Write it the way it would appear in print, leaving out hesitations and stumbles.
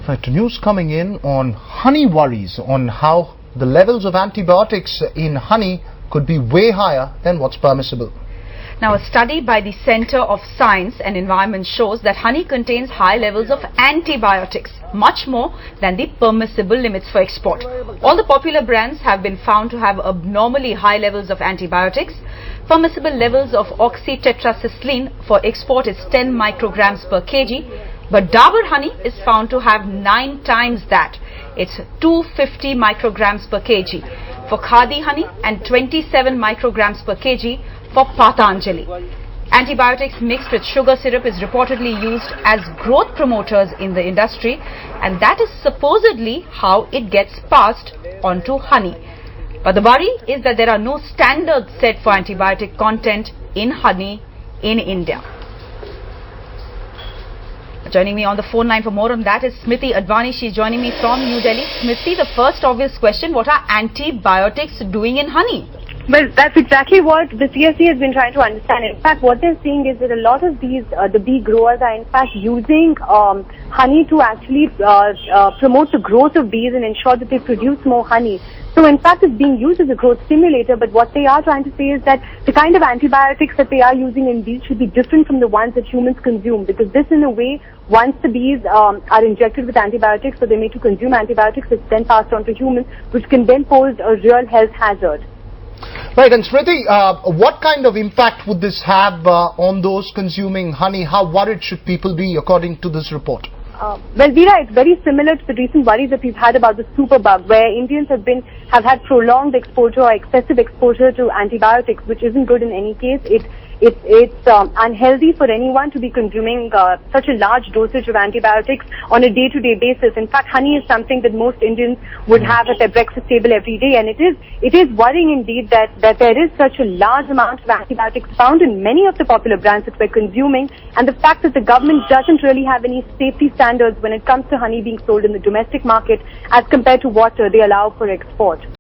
Right, news coming in on honey worries, on how the levels of antibiotics in honey could be way higher than what's permissible. Now, a study by the Center of Science and Environment shows that honey contains high levels of antibiotics, much more than the permissible limits for export. All the popular brands have been found to have abnormally high levels of antibiotics. Permissible levels of oxytetracycline for export is 10 micrograms per kg. But Dabur honey is found to have 9 times that. It's 250 micrograms per kg for Khadi honey and 27 micrograms per kg for Patanjali. Antibiotics mixed with sugar syrup is reportedly used as growth promoters in the industry, and that is supposedly how it gets passed on to honey. But the worry is that there are no standards set for antibiotic content in honey in India. Joining me on the phone line for more on that is Smriti Advani. She's joining me from New Delhi. Smriti, the first obvious question, what are antibiotics doing in honey? Well, that's exactly what the CSE has been trying to understand. In fact, what they're seeing is that a lot of these, the bee growers are in fact using honey to actually promote the growth of bees and ensure that they produce more honey. So in fact, it's being used as a growth stimulator, but what they are trying to say is that the kind of antibiotics that they are using in bees should be different from the ones that humans consume, because this, in a way, once the bees are injected with antibiotics, so they're made to consume antibiotics, it's then passed on to humans, which can then pose a real health hazard. Right, and Smriti, what kind of impact would this have on those consuming honey? How worried should people be according to this report? Well, Veera, it's very similar to the recent worries that we've had about the superbug, where Indians have had prolonged exposure or excessive exposure to antibiotics, which isn't good in any case. It's unhealthy for anyone to be consuming such a large dosage of antibiotics on a day-to-day basis. In fact, honey is something that most Indians would have at their breakfast table every day, and it is worrying indeed that there is such a large amount of antibiotics found in many of the popular brands that we're consuming, and the fact that the government doesn't really have any safety standards when it comes to honey being sold in the domestic market as compared to what they allow for export.